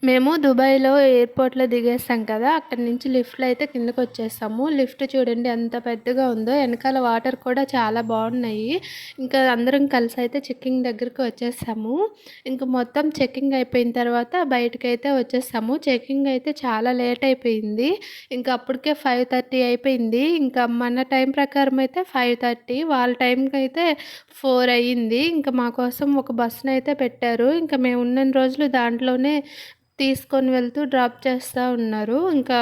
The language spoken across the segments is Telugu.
మేము దుబాయ్‌లో ఎయిర్‌పోర్ట్‌లో దిగేసాం కదా! అక్కడి నుంచి లిఫ్ట్‌లో అయితే కిందకొచ్చేసాము. లిఫ్ట్ చూడండి ఎంత పెద్దగా ఉందో. ఎనకాల వాటర్ కూడా చాలా బాగున్నాయి. ఇంకా అందరం కలిసైతే చెకింగ్ దగ్గరికి వచ్చేసాము. ఇంక మొత్తం చెకింగ్ అయిపోయిన తర్వాత బయటకైతే వచ్చేసాము. చెకింగ్ అయితే చాలా లేట్ అయిపోయింది. ఇంక అప్పటికే 5:30 అయిపోయింది. ఇంకా మన టైం ప్రకారం అయితే 5:30 వాళ్ళ టైంకైతే 4 అయ్యింది. ఇంక మా కోసం ఒక బస్సునైతే పెట్టారు. ఇంక మేము ఉన్నన్ని రోజులు దాంట్లోనే తీసుకొని వెళ్తూ డ్రాప్ చేస్తా ఉన్నారు. ఇంకా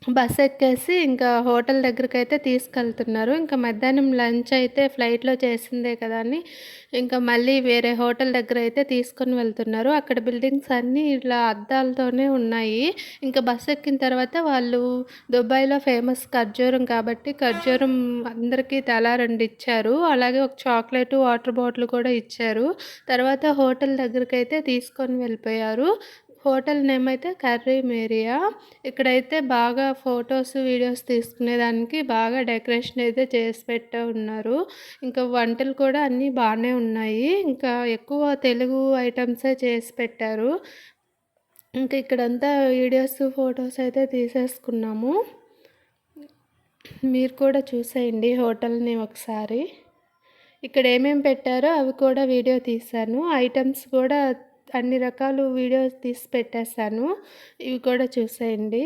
బస్ ఎక్కేసి ఇంకా హోటల్ దగ్గరకైతే తీసుకెళ్తున్నారు. ఇంకా మధ్యాహ్నం లంచ్ అయితే ఫ్లైట్‌లో చేసిందే కదా అని ఇంకా మళ్ళీ వేరే హోటల్ దగ్గరైతే తీసుకొని వెళ్తున్నారు. అక్కడ బిల్డింగ్స్ అన్నీ ఇలా అద్దాలతోనే ఉన్నాయి. ఇంకా బస్ ఎక్కిన తర్వాత వాళ్ళు దుబాయ్‌లో ఫేమస్ ఖర్జూరం కాబట్టి ఖర్జూరం అందరికీ తలా 2 ఇచ్చారు. అలాగే ఒక చాక్లెటు, వాటర్ బాటిల్ కూడా ఇచ్చారు. తర్వాత హోటల్ దగ్గరకైతే తీసుకొని వెళ్ళిపోయారు. హోటల్ నేమ్ అయితే కర్రీ మేరియా. ఇక్కడైతే బాగా ఫోటోస్, వీడియోస్ తీసుకునేదానికి బాగా డెకరేషన్ అయితే చేసి పెట్టే ఉన్నారు. ఇంకా వంటలు కూడా అన్నీ బాగానే ఉన్నాయి. ఇంకా ఎక్కువ తెలుగు ఐటమ్సే చేసి పెట్టారు. ఇంకా ఇక్కడంతా వీడియోస్, ఫోటోస్ అయితే తీసేసుకున్నాము. మీరు కూడా చూసేయండి హోటల్‌ని ఒకసారి. ఇక్కడ ఏమేమి పెట్టారో అవి కూడా వీడియో తీశాను. ఐటమ్స్ కూడా అన్ని రకాలు వీడియోస్ తీసి పెట్టేశాను. ఇవి కూడా చూసేయండి.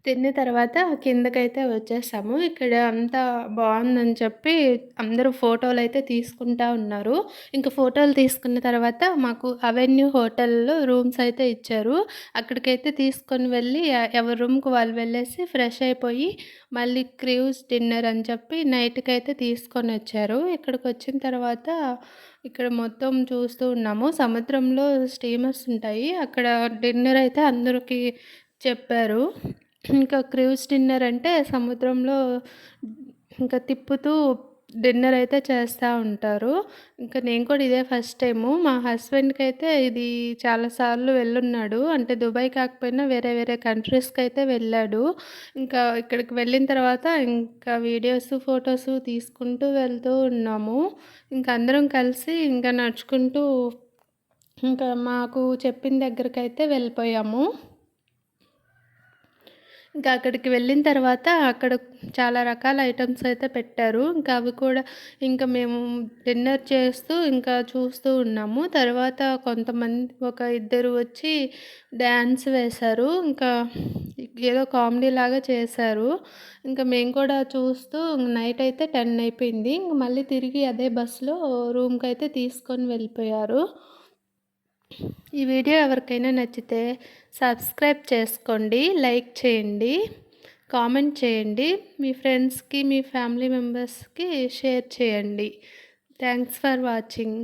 తిన్న తర్వాత కిందకైతే వచ్చేసాము. ఇక్కడ అంతా బావుందని చెప్పి అందరూ ఫోటోలైతే తీసుకుంటా ఉన్నారు. ఇంక ఫోటోలు తీసుకున్న తర్వాత మాకు అవెన్యూ హోటల్‌లో రూమ్స్ అయితే ఇచ్చారు. అక్కడికైతే తీసుకొని వెళ్ళి ఎవరి రూమ్‌కి వాళ్ళు వెళ్ళేసి ఫ్రెష్ అయిపోయి మళ్ళీ క్రూజ్ డిన్నర్ అని చెప్పి నైట్‌కైతే తీసుకొనొచ్చారు. ఇక్కడికొచ్చిన తర్వాత ఇక్కడ మొత్తం చూస్తూ ఉన్నాము. సముద్రంలో స్టీమర్స్ ఉంటాయి. అక్కడ డిన్నర్ అయితే అందరికి చెప్పారు. ఇంకా క్రూజ్ డిన్నర్ అంటే సముద్రంలో ఇంకా తిప్పుతూ డిన్నర్ అయితే చేస్తూ ఉంటారు. ఇంకా నేను కూడా ఇదే ఫస్ట్ టైము. మా హస్బెండ్‌కైతే ఇది చాలా సార్లు వెళ్ళున్నాడు. అంటే దుబాయ్ కాకపోయినా వేరే వేరే కంట్రీస్‌కైతే వెళ్ళాడు. ఇంకా ఇక్కడికి వెళ్ళిన తర్వాత ఇంకా వీడియోస్, ఫోటోస్ తీసుకుంటూ వెళ్తూ ఉన్నాము. ఇంకా అందరం కలిసి ఇంకా నడుచుకుంటూ ఇంకా మాకు చెప్పిన దగ్గరకైతే వెళ్ళిపోయాము. ఇంకా అక్కడికి వెళ్ళిన తర్వాత అక్కడ చాలా రకాల ఐటమ్స్ అయితే పెట్టారు. ఇంకా అవి కూడా ఇంకా మేము డిన్నర్ చేస్తూ ఇంకా చూస్తూ ఉన్నాము. తర్వాత కొంతమంది ఒక ఇద్దరు వచ్చి డ్యాన్స్ వేశారు. ఇంకా ఏదో కామెడీ లాగా చేశారు. ఇంకా మేము కూడా చూస్తూ నైట్ అయితే 10 అయిపోయింది. ఇంక మళ్ళీ తిరిగి అదే బస్సులో రూమ్‌కైతే తీసుకొని వెళ్ళిపోయారు. ఈ వీడియో ఎవరికైనా నచ్చితే సబ్స్క్రైబ్ చేసుకోండి, లైక్ చేయండి, కామెంట్ చేయండి, మీ ఫ్రెండ్స్‌కి, మీ ఫ్యామిలీ మెంబర్స్‌కి షేర్ చేయండి. Thanks for watching.